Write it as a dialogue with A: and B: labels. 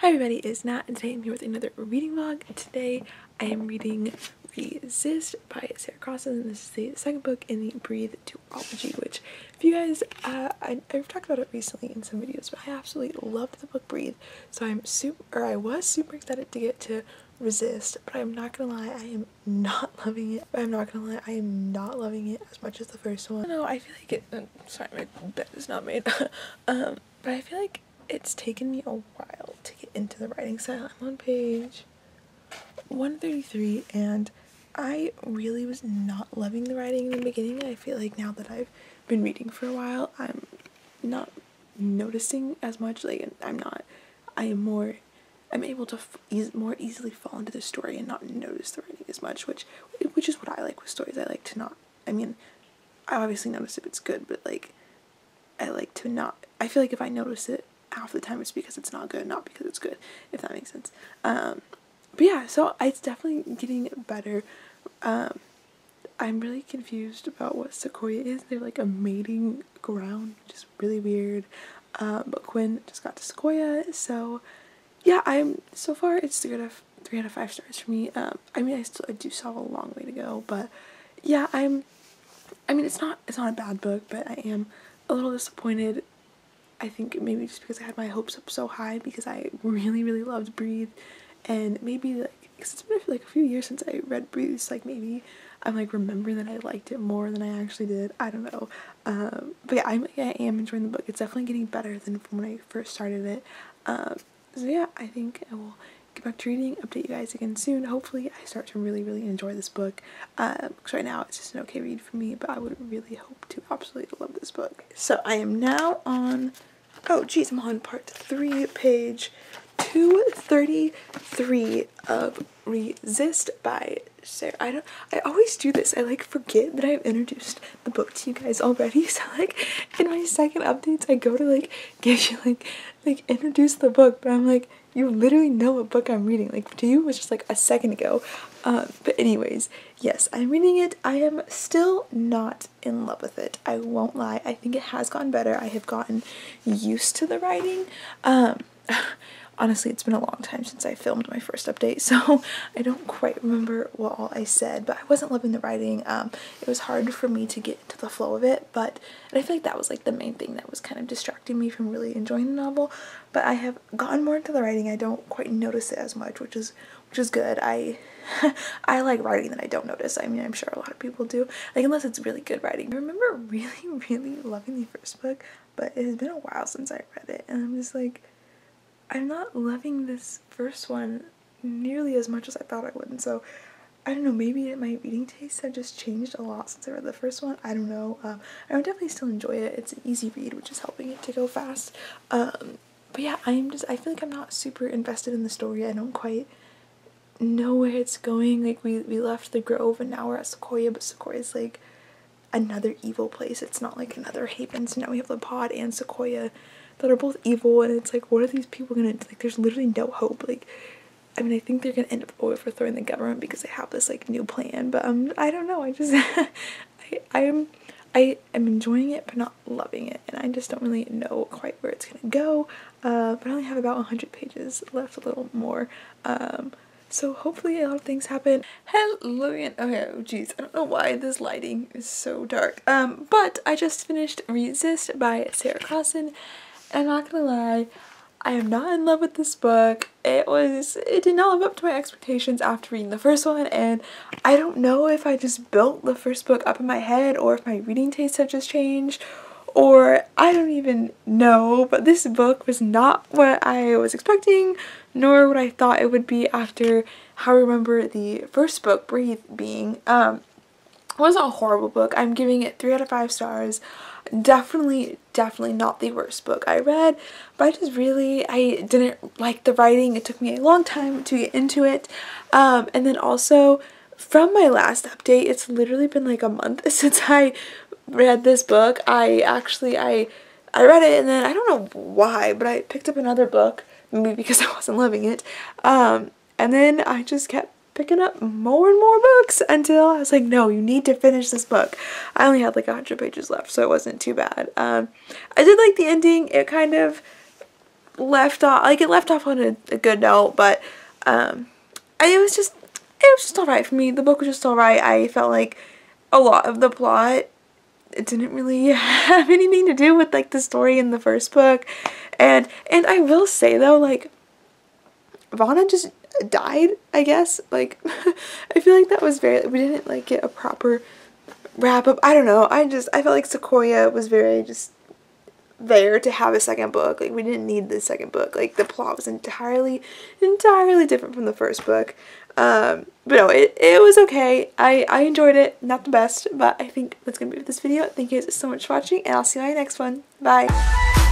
A: Hi everybody, it's Nat and today I'm here with another reading vlog. Today I am reading Resist by Sarah Crossan, and this is the second book in the Breathe duology, which if you guys, I've talked about it recently in some videos, but I absolutely loved the book Breathe, so I was super excited to get to Resist, but I'm not gonna lie, I am not loving it. I am not loving it as much as the first one. No, I feel like it, sorry, my bed is not made, but I feel like it's taken me a while to get into the writing style. I'm on page 133 and I really was not loving the writing in the beginning. I feel like now that I've been reading for a while, I'm not noticing as much. I'm able to more easily fall into the story and not notice the writing as much, which is what I like with stories. I like to not, I obviously notice if it's good, but I like to not, I feel like if I notice it half the time it's because it's not good, not because it's good, if that makes sense. But yeah, so it's definitely getting better. I'm really confused about what Sequoia is. They're like a mating ground, which is really weird. But Quinn just got to Sequoia, so yeah, so far it's 3 out of 5 stars for me. I do still have a long way to go, but yeah, it's not a bad book, but I am a little disappointed. I think maybe just because I had my hopes up so high because I really, really loved Breathe, and maybe because it's been like a few years since I read Breathe, so maybe I'm remembering that I liked it more than I actually did. I don't know. But yeah, I am enjoying the book. It's definitely getting better than from when I first started it. So yeah, I think I will get back to reading, update you guys again soon. Hopefully I start to really, really enjoy this book, because right now it's just an okay read for me, but I would really hope to absolutely love this book. So I am now on, I'm on part 3, page 233 of Resist by Sarah. I always do this. I forget that I've introduced the book to you guys already. So in my second updates I go to give you introduce the book, but I'm you literally know what book I'm reading. To you it was just a second ago. But anyways, yes, I'm reading it. I am still not in love with it. I won't lie. I think it has gotten better. I have gotten used to the writing. Honestly, it's been a long time since I filmed my first update, so I don't quite remember what all I said, but I wasn't loving the writing. It was hard for me to get into the flow of it, and I feel like that was the main thing that was kind of distracting me from really enjoying the novel. But I have gotten more into the writing. I don't quite notice it as much, which is good. I like writing that I don't notice. I'm sure a lot of people do, unless it's really good writing. I remember really, really loving the first book, but it has been a while since I read it, and I'm just I'm not loving this first one nearly as much as I thought I would, and so I don't know, maybe my reading tastes have just changed a lot since I read the first one. I don't know. I would definitely still enjoy it. It's an easy read, which is helping it to go fast. But yeah, I feel like I'm not super invested in the story. I don't quite know where it's going. We left the Grove and now we're at Sequoia, but Sequoia's another evil place. It's not another haven, so now we have the Pod and Sequoia that are both evil, and it's what are these people gonna do? There's literally no hope. I think they're gonna end up overthrowing the government because they have this new plan, but I don't know. I just I am enjoying it but not loving it, and I just don't really know quite where it's gonna go. But I only have about 100 pages left, a little more. So hopefully a lot of things happen. Hello again. Okay, oh geez, I don't know why this lighting is so dark. But I just finished Resist by Sarah Crossan. I'm not gonna lie, I am not in love with this book. It did not live up to my expectations after reading the first one, and I don't know if I just built the first book up in my head or if my reading tastes have just changed, or I don't even know, but this book was not what I was expecting, nor what I thought it would be after how I remember the first book, Breathe, being. It wasn't a horrible book. I'm giving it 3 out of 5 stars. Definitely not the worst book I read, but I didn't like the writing. It took me a long time to get into it. And then also, from my last update, it's literally been a month since I read this book. I read it, and then I don't know why, but I picked up another book, maybe because I wasn't loving it. And then I just kept picking up more and more books until I was no, you need to finish this book. I only had 100 pages left, so it wasn't too bad. I did like the ending. It kind of left off, like, it left off on a good note, but it was just alright for me. The book was just alright. I felt like a lot of the plot, it didn't really have anything to do with, like, the story in the first book, and I will say, though, like, Vana just died, I guess. Like, I feel like that was we didn't, like, get a proper wrap up. I don't know. I felt like Sequoia was very just there to have a second book. Like, we didn't need the second book. Like, the plot was entirely different from the first book. But no, it was okay. I enjoyed it. Not the best, but I think that's gonna be it for this video. Thank you guys so much for watching, and I'll see you in my next one. Bye.